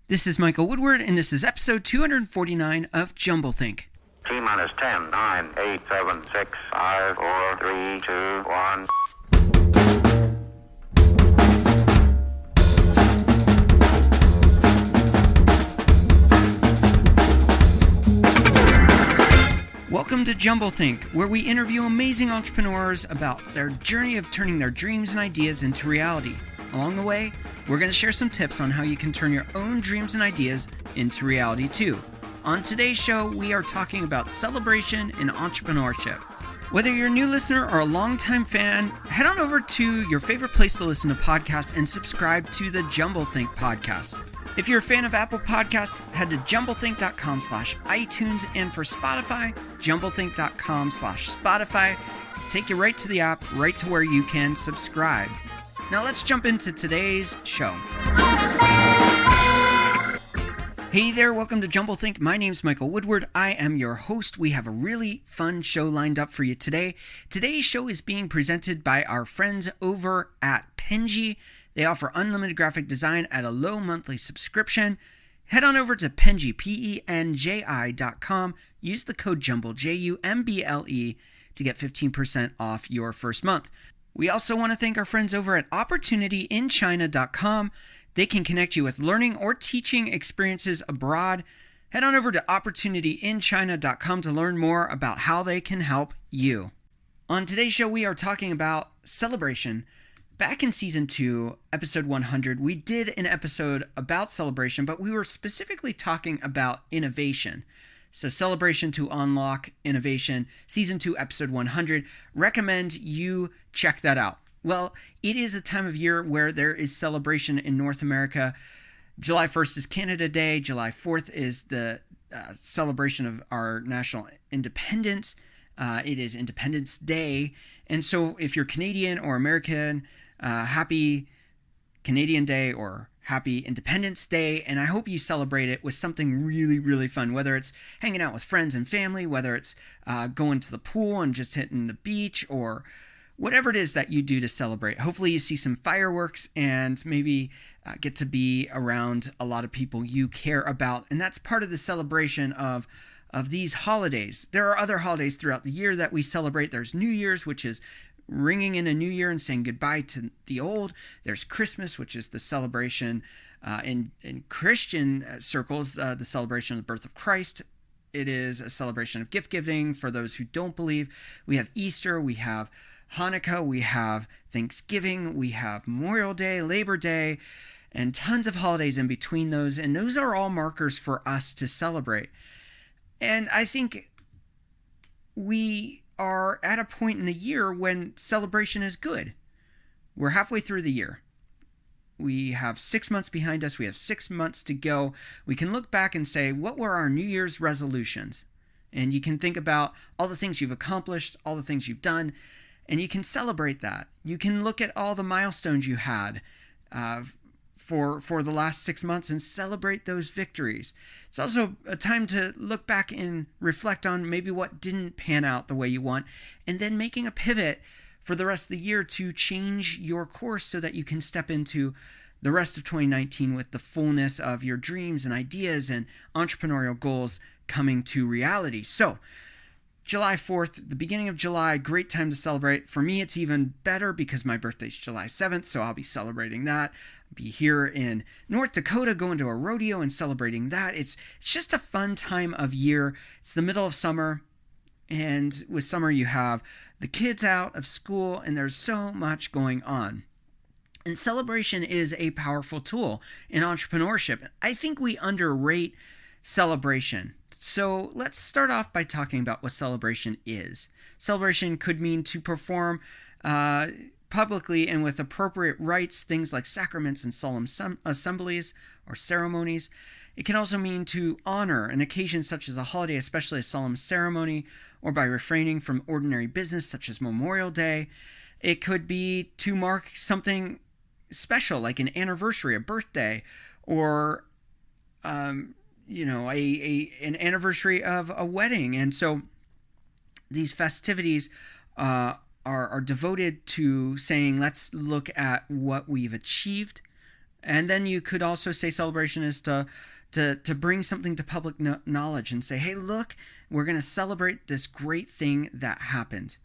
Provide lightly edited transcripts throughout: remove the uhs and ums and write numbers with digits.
This is Michael Woodward, and this is episode 249 of jumbleThink. T minus 10, 9, 8, 7, 6, 5, 4, 3, 2, 1. Welcome to jumbleThink, where we interview amazing entrepreneurs about their journey of turning their dreams and ideas into reality. Along the way, we're going to share some tips on how you can turn your own dreams and ideas into reality too. On today's show, we are talking about celebration and entrepreneurship. Whether you're a new listener or a longtime fan, head on over to your favorite place to listen to podcasts and subscribe to the jumbleThink podcast. If you're a fan of Apple Podcasts, head to jumblethink.com/iTunes, and for Spotify, jumblethink.com/Spotify. Take you right to the app, right to where you can subscribe. Now let's jump into today's show. Hey there, welcome to jumbleThink. My name's Michael Woodward. I am your host. We have a really fun show lined up for you today. Today's show is being presented by our friends over at Penji. They offer unlimited graphic design at a low monthly subscription. Head on over to Penji, PENJI.com. Use the code JUMBLE, JUMBLE, to get 15% off your first month. We also want to thank our friends over at OpportunityInChina.com. They can connect you with learning or teaching experiences abroad. Head on over to OpportunityInChina.com to learn more about how they can help you. On today's show, we are talking about celebration. Back in Season 2, Episode 100, we did an episode about celebration, but we were specifically talking about innovation. So celebration to unlock innovation, Season 2, Episode 100. Recommend you check that out. Well, it is a time of year where there is celebration in North America. July 1st is Canada Day. July 4th is the celebration of our national independence. It is Independence Day. And so if you're Canadian or American, happy Canadian Day or happy Independence Day, and I hope you celebrate it with something really, really fun, whether it's hanging out with friends and family, whether it's going to the pool and just hitting the beach, or whatever it is that you do to celebrate. Hopefully you see some fireworks and maybe get to be around a lot of people you care about, and that's part of the celebration of these holidays. There are other holidays throughout the year that we celebrate. There's New Year's, which is ringing in a new year and saying goodbye to the old. There's Christmas, which is the celebration in Christian circles, the celebration of the birth of Christ. It is a celebration of gift giving for those who don't believe. We have Easter, we have Hanukkah, we have Thanksgiving, we have Memorial Day, Labor Day, and tons of holidays in between those. And those are all markers for us to celebrate. And I think we are at a point in the year when celebration is good. We're halfway through the year. We have 6 months behind us. We have 6 months to go. We can look back and say, what were our New Year's resolutions? And you can think about all the things you've accomplished, all the things you've done, and you can celebrate that. You can look at all the milestones you had for the last 6 months and celebrate those victories. It's also a time to look back and reflect on maybe what didn't pan out the way you want, and then making a pivot for the rest of the year to change your course so that you can step into the rest of 2019 with the fullness of your dreams and ideas and entrepreneurial goals coming to reality. So, July 4th, the beginning of July, great time to celebrate. For me, it's even better because my birthday's July 7th, so I'll be celebrating that. I'll be here in North Dakota going to a rodeo and celebrating that. It's just a fun time of year. It's the middle of summer, and with summer you have the kids out of school, and there's so much going on. And celebration is a powerful tool in entrepreneurship. I think we underrate celebration. So let's start off by talking about what celebration is. Celebration could mean to perform publicly and with appropriate rites, things like sacraments and solemn assemblies or ceremonies. It can also mean to honor an occasion such as a holiday, especially a solemn ceremony, or by refraining from ordinary business such as Memorial Day. It could be to mark something special like an anniversary, a birthday, or an anniversary of a wedding. And so these festivities are devoted to saying, let's look at what we've achieved And then you could also say celebration is to bring something to public knowledge and say, hey, look, we're going to celebrate this great thing that happened.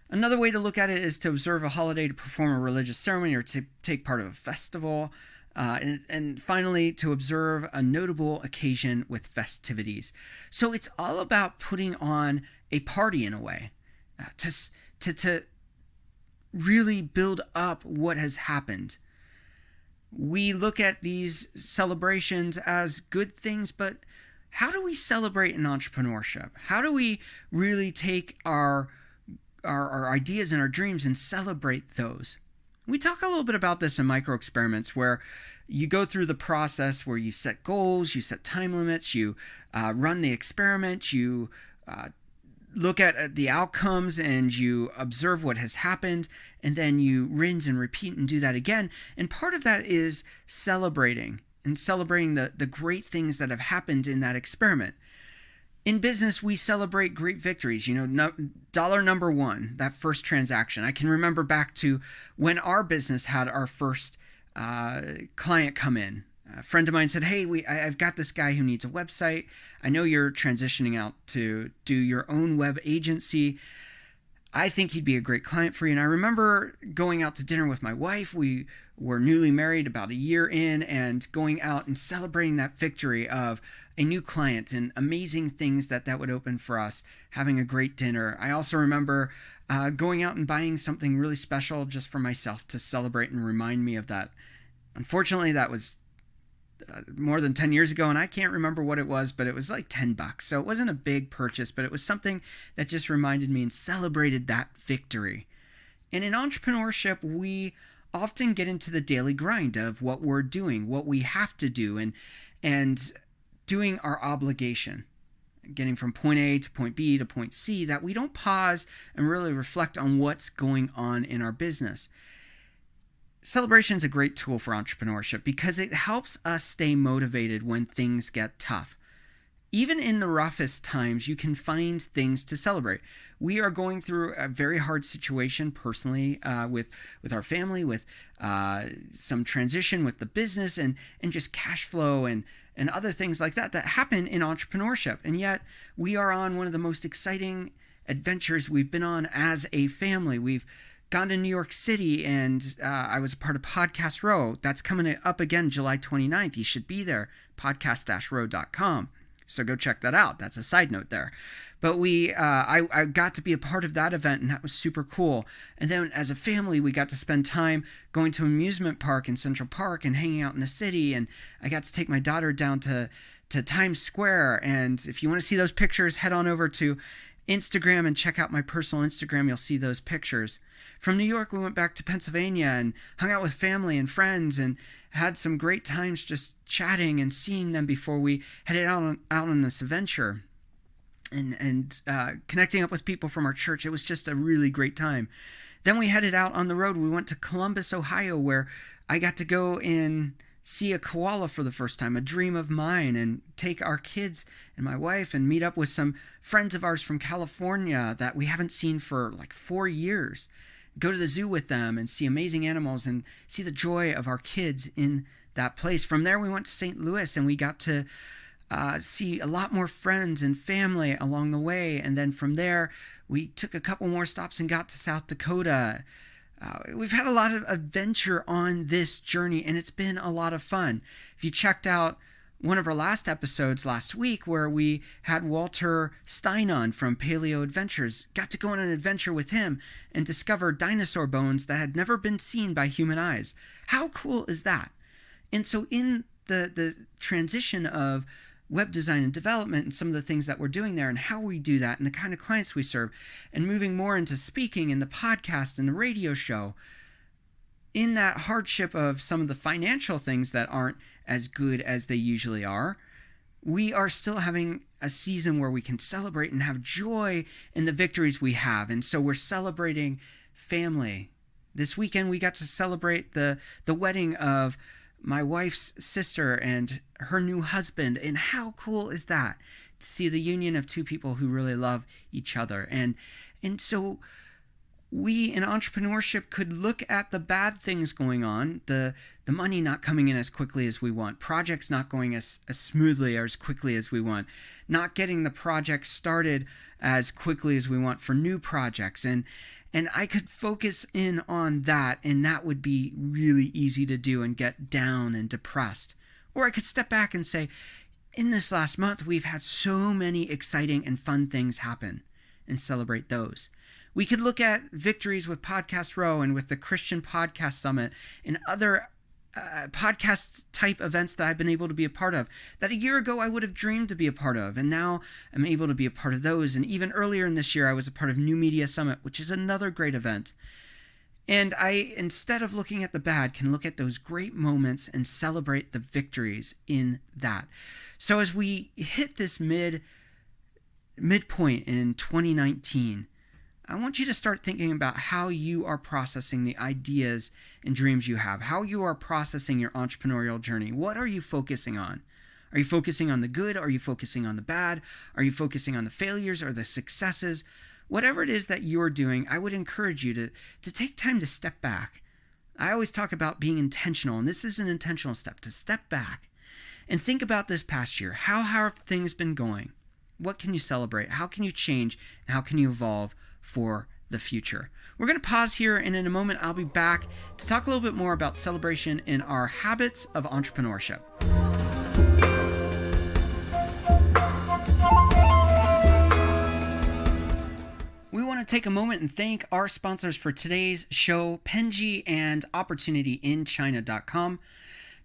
Another way to look at it is to observe a holiday, to perform a religious ceremony, or to take part of a festival. And finally, to observe a notable occasion with festivities. So it's all about putting on a party in a way, to really build up what has happened. We look at these celebrations as good things, but how do we celebrate in entrepreneurship? How do we really take our ideas and our dreams and celebrate those? We talk a little bit about this in micro experiments, where you go through the process where you set goals, you set time limits, you run the experiment, you look at the outcomes, and you observe what has happened, and then you rinse and repeat and do that again. And part of that is celebrating the great things that have happened in that experiment. In business, we celebrate great victories. Dollar number one, that first transaction. I can remember back to when our business had our first client come in. A friend of mine said, hey, I've got this guy who needs a website. I know you're transitioning out to do your own web agency. I think he'd be a great client for you. And I remember going out to dinner with my wife. We were newly married, about a year in, and going out and celebrating that victory of a new client and amazing things that would open for us, having a great dinner. I also remember going out and buying something really special just for myself to celebrate and remind me of that. Unfortunately, that was more than 10 years ago, and I can't remember what it was, but it was like $10. So it wasn't a big purchase, but it was something that just reminded me and celebrated that victory. And in entrepreneurship, we often get into the daily grind of what we're doing, what we have to do, and doing our obligation, getting from point A to point B to point C, that we don't pause and really reflect on what's going on in our business. Celebration is a great tool for entrepreneurship because it helps us stay motivated when things get tough. Even in the roughest times, you can find things to celebrate. We are going through a very hard situation personally with our family, with some transition with the business and just cash flow and other things like that happen in entrepreneurship. And yet we are on one of the most exciting adventures we've been on as a family. We've gone to New York City, and I was a part of Podcast Row. That's coming up again July 29th. You should be there, podcast-row.com. So go check that out. That's a side note there. But I got to be a part of that event, and that was super cool. And then as a family, we got to spend time going to an amusement park in Central Park and hanging out in the city. And I got to take my daughter down to Times Square. And if you want to see those pictures, head on over to Instagram and check out my personal Instagram. You'll see those pictures. From New York, we went back to Pennsylvania and hung out with family and friends and had some great times just chatting and seeing them before we headed out on this adventure and connecting up with people from our church. It was just a really great time. Then we headed out on the road. We went to Columbus, Ohio, where I got to go and see a koala for the first time, a dream of mine, and take our kids and my wife and meet up with some friends of ours from California that we haven't seen for like 4 years. Go to the zoo with them and see amazing animals and see the joy of our kids in that place. From there, we went to St. Louis and we got to see a lot more friends and family along the way. And then from there, we took a couple more stops and got to South Dakota. We've had a lot of adventure on this journey, and it's been a lot of fun. If you checked out one of our last episodes last week where we had Walter Stein on from Paleo Adventures, got to go on an adventure with him and discover dinosaur bones that had never been seen by human eyes. How cool is that? And so in the transition of web design and development and some of the things that we're doing there and how we do that and the kind of clients we serve and moving more into speaking and the podcast and the radio show, in that hardship of some of the financial things that aren't as good as they usually are, we are still having a season where we can celebrate and have joy in the victories we have. And so we're celebrating family. This weekend we got to celebrate the wedding of my wife's sister and her new husband. And how cool is that to see the union of two people who really love each other? And so we in entrepreneurship could look at the bad things going on, the money not coming in as quickly as we want, projects not going as smoothly or as quickly as we want, not getting the project started as quickly as we want for new projects. And I could focus in on that, and that would be really easy to do and get down and depressed. Or I could step back and say, in this last month, we've had so many exciting and fun things happen, and celebrate those. We could look at victories with Podcast Row and with the Christian Podcast Summit and other podcast type events that I've been able to be a part of that a year ago I would have dreamed to be a part of, and now I'm able to be a part of those. And even earlier in this year, I was a part of New Media Summit, which is another great event. And I, instead of looking at the bad, can look at those great moments and celebrate the victories in that. So as we hit this midpoint in 2019, I want you to start thinking about how you are processing the ideas and dreams you have, how you are processing your entrepreneurial journey. What are you focusing on? Are you focusing on the good? Are you focusing on the bad? Are you focusing on the failures or the successes? Whatever it is that you're doing, I would encourage you to take time to step back. I always talk about being intentional, and this is an intentional step, to step back and think about this past year. How have things been going? What can you celebrate? How can you change? And how can you evolve for the future? We're going to pause here, and in a moment I'll be back to talk a little bit more about celebration in our habits of entrepreneurship. We want to take a moment and thank our sponsors for today's show, Penji and OpportunityInChina.com.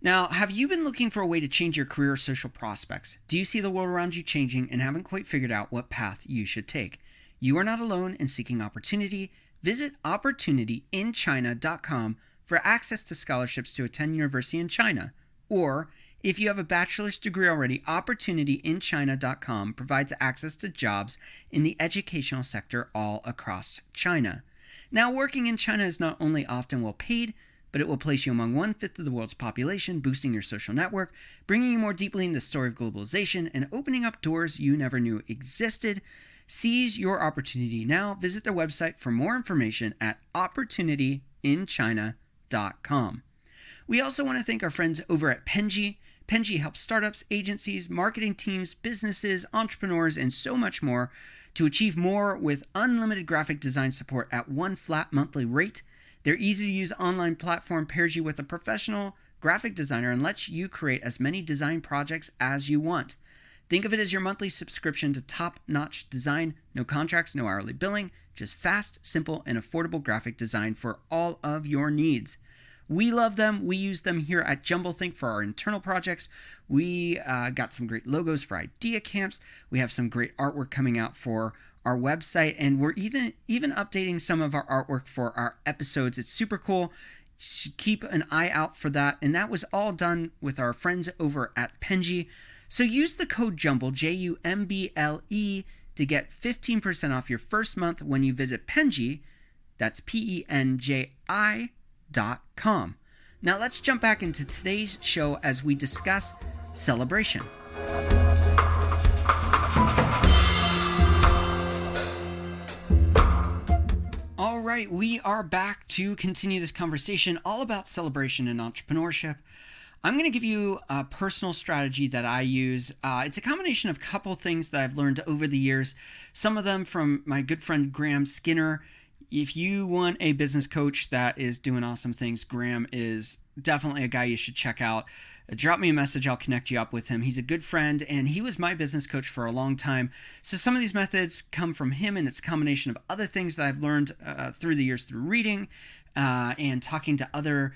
Now, have you been looking for a way to change your career or social prospects? Do you see the world around you changing and haven't quite figured out what path you should take? You are not alone in seeking opportunity. Visit OpportunityInChina.com for access to scholarships to attend university in China. Or, if you have a bachelor's degree already, OpportunityInChina.com provides access to jobs in the educational sector all across China. Now, working in China is not only often well paid, but it will place you among 1/5 of the world's population, boosting your social network, bringing you more deeply into the story of globalization, and opening up doors you never knew existed. Seize your opportunity now. Visit their website for more information at OpportunityInChina.com. We also want to thank our friends over at Penji. Penji helps startups, agencies, marketing teams, businesses, entrepreneurs, and so much more to achieve more with unlimited graphic design support at one flat monthly rate. Their easy-to-use online platform pairs you with a professional graphic designer and lets you create as many design projects as you want. Think of it as your monthly subscription to top-notch design, no contracts, no hourly billing, just fast, simple, and affordable graphic design for all of your needs. We love them. We use them here at jumbleThink for our internal projects. We got some great logos for idea camps. We have some great artwork coming out for our website, and we're even updating some of our artwork for our episodes. It's super cool. Keep an eye out for that. And that was all done with our friends over at Penji. So use the code JUMBLE, JUMBLE, to get 15% off your first month when you visit Penji. That's PENJI.com. Now let's jump back into today's show as we discuss celebration. All right, we are back to continue this conversation all about celebration and entrepreneurship. I'm going to give you a personal strategy that I use. It's a combination of a couple things that I've learned over the years, some of them from my good friend Graham Skinner. If you want a business coach that is doing awesome things, Graham is definitely a guy you should check out. Drop me a message. I'll connect you up with him. He's a good friend, and he was my business coach for a long time. So some of these methods come from him, and it's a combination of other things that I've learned through the years through reading and talking to other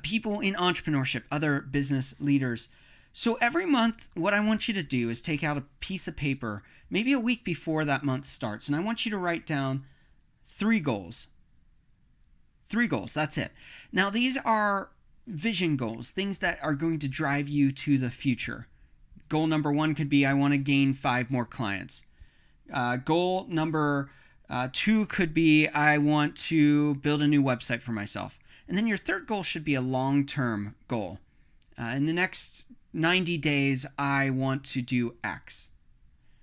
people in entrepreneurship, other business leaders. So every month, what I want you to do is take out a piece of paper, maybe a week before that month starts, and I want you to write down 3 goals. 3 goals, that's it. Now, these are vision goals, things that are going to drive you to the future. Goal number 1 could be, I want to gain 5 more clients. Goal number 2 could be, I want to build a new website for myself. And then your third goal should be a long-term goal. In the next 90 days, I want to do X.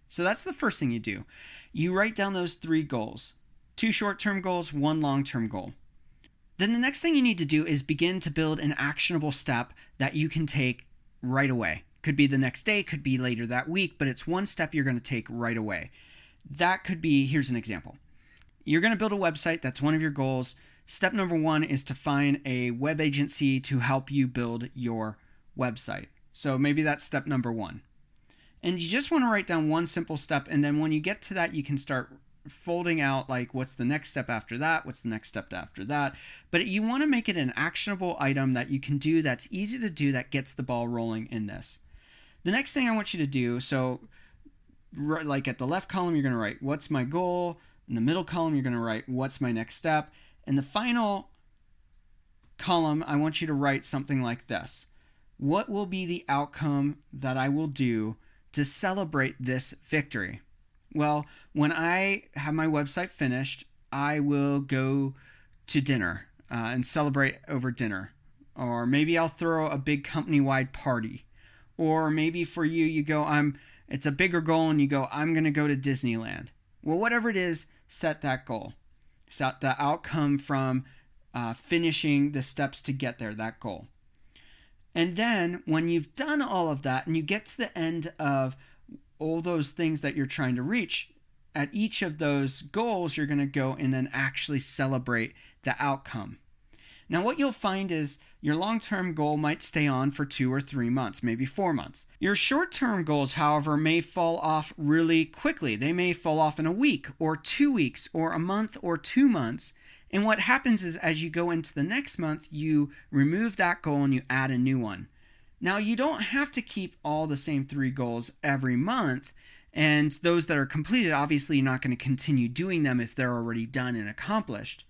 So that's the first thing you do. You write down those 3 goals. 2 short-term goals, 1 long-term goal. Then the next thing you need to do is begin to build an actionable step that you can take right away. Could be the next day, could be later that week, but it's one step you're going to take right away. That could be, here's an example. You're going to build a website. That's one of your goals. Step number 1 is to find a web agency to help you build your website. So maybe that's step number 1. And you just want to write down one simple step. And then when you get to that, you can start folding out like what's the next step after that, what's the next step after that. But you want to make it an actionable item that you can do, that's easy to do, that gets the ball rolling in this. The next thing I want you to do, so like at the left column, you're going to write what's my goal. In the middle column, you're going to write what's my next step. In the final column, I want you to write something like this. What will be the outcome that I will do to celebrate this victory? Well, when I have my website finished, I will go to dinner and celebrate over dinner. Or maybe I'll throw a big company-wide party. Or maybe for you, you go, it's a bigger goal and you go, I'm going to go to Disneyland. Well, whatever it is, set that goal. Set the outcome from finishing the steps to get there, that goal. And then when you've done all of that and you get to the end of all those things that you're trying to reach, at each of those goals, you're going to go and then actually celebrate the outcome. Now, what you'll find is your long-term goal might stay on for 2 or 3 months, maybe 4 months. Your short-term goals, however, may fall off really quickly. They may fall off in a week or 2 weeks or a month or 2 months. And what happens is as you go into the next month, you remove that goal and you add a new one. Now, you don't have to keep all the same 3 goals every month. And those that are completed, obviously, you're not going to continue doing them if they're already done and accomplished.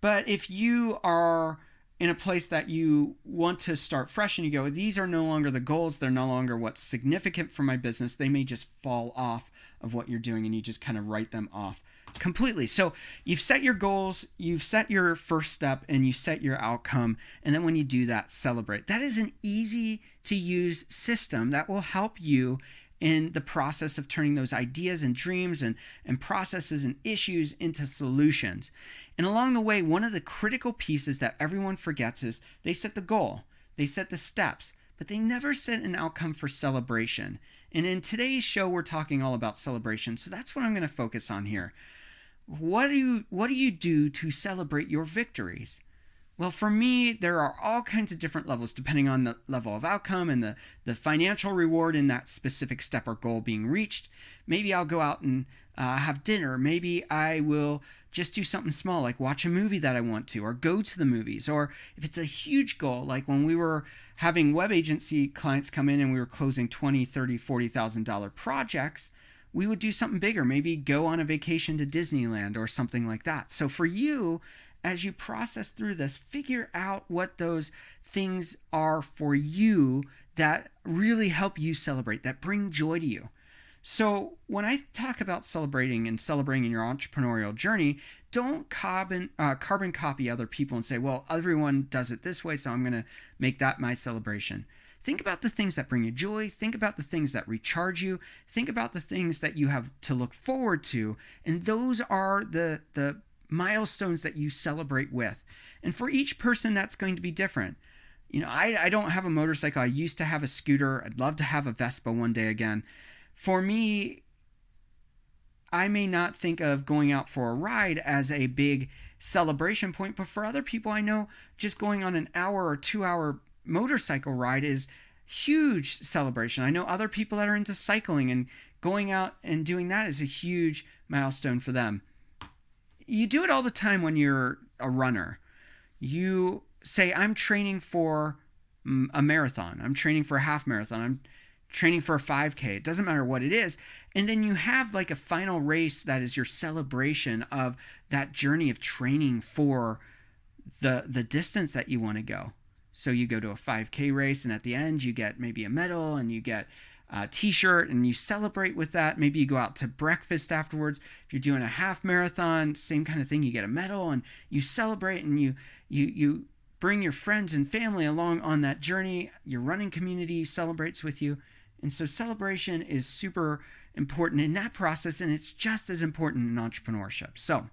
But if you are in a place that you want to start fresh and you go, these are no longer the goals, they're no longer what's significant for my business, they may just fall off of what you're doing and you just kind of write them off completely. So you've set your goals, you've set your first step, and you set your outcome. And then when you do that, celebrate. That is an easy to use system that will help you in the process of turning those ideas and dreams and processes and issues into solutions. And along the way, one of the critical pieces that everyone forgets is they set the goal, they set the steps, but they never set an outcome for celebration. And in today's show, we're talking all about celebration. So that's what I'm going to focus on here. What do you do to celebrate your victories? Well, for me, there are all kinds of different levels depending on the level of outcome and the financial reward in that specific step or goal being reached. Maybe I'll go out and have dinner. Maybe I will just do something small like watch a movie that I want to or go to the movies. Or if it's a huge goal, like when we were having web agency clients come in and we were closing $20,000, $30,000, $40,000 projects, we would do something bigger. Maybe go on a vacation to Disneyland or something like that. So for you, as you process through this, figure out what those things are for you that really help you celebrate, that bring joy to you. So when I talk about celebrating in your entrepreneurial journey, don't carbon copy other people and say, well, everyone does it this way, so I'm going to make that my celebration. Think about the things that bring you joy. Think about the things that recharge you. Think about the things that you have to look forward to. And those are the milestones that you celebrate with. And for each person, that's going to be different. You know, I don't have a motorcycle. I used to have a scooter. I'd love to have a Vespa one day again. For me, I may not think of going out for a ride as a big celebration point, but for other people, I know just going on an hour or 2-hour motorcycle ride is huge celebration. I know other people that are into cycling, and going out and doing that is a huge milestone for them. You do it all the time when you're a runner. You say, I'm training for a marathon. I'm training for a half marathon. I'm training for a 5K. It doesn't matter what it is. And then you have like a final race that is your celebration of that journey of training for the distance that you want to go. So you go to a 5K race, and at the end you get maybe a medal and you get a t-shirt and you celebrate with that. Maybe you go out to breakfast afterwards. If you're doing a half marathon, same kind of thing. You get a medal and you celebrate, and you bring your friends and family along on that journey. Your running community celebrates with you. And so celebration is super important in that process, and it's just as important in entrepreneurship. So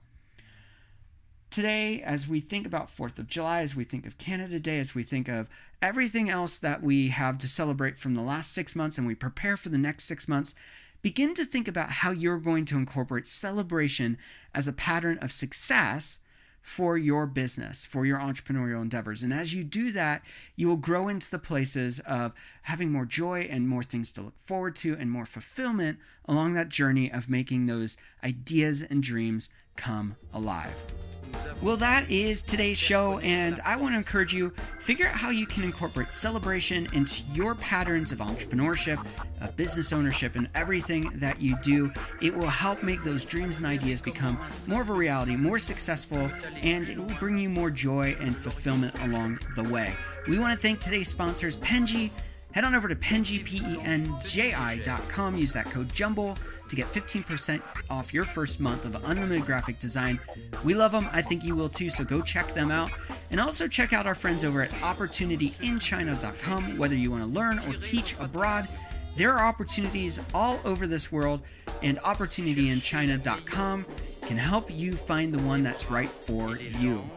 today, as we think about 4th of July, as we think of Canada Day, as we think of everything else that we have to celebrate from the last 6 months and we prepare for the next 6 months, begin to think about how you're going to incorporate celebration as a pattern of success for your business, for your entrepreneurial endeavors. And as you do that, you will grow into the places of having more joy and more things to look forward to and more fulfillment along that journey of making those ideas and dreams come alive. Well, that is today's show, and I want to encourage you, figure out how you can incorporate celebration into your patterns of entrepreneurship, of business ownership, and everything that you do. It will help make those dreams and ideas become more of a reality, more successful, and it will bring you more joy and fulfillment along the way. We want to thank today's sponsors, Penji. Head on over to Penji, PENJI.com. Use that code JUMBLE to get 15% off your first month of unlimited graphic design. We love them. I think you will too, so go check them out. And also check out our friends over at OpportunityInChina.com. Whether you want to learn or teach abroad, there are opportunities all over this world, and OpportunityInChina.com can help you find the one that's right for you.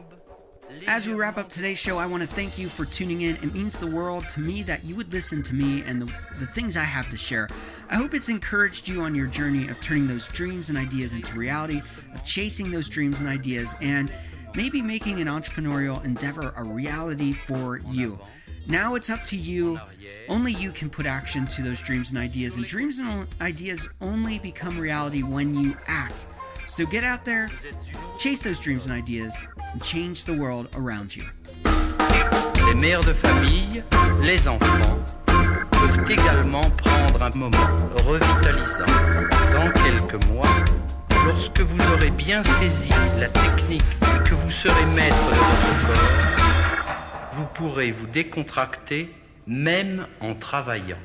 As we wrap up today's show, I want to thank you for tuning in. It means the world to me that you would listen to me and the things I have to share. I hope it's encouraged you on your journey of turning those dreams and ideas into reality, of chasing those dreams and ideas, and maybe making an entrepreneurial endeavor a reality for you. Now it's up to you. Only you can put action to those dreams and ideas, and dreams and ideas only become reality when you act. So get out there, chase those dreams and ideas, and change the world around you. Les mères de famille, les enfants, peuvent également prendre un moment revitalisant dans quelques mois, lorsque vous aurez bien saisi la technique et que vous serez maître de votre corps. Vous pourrez vous décontracter même en travaillant.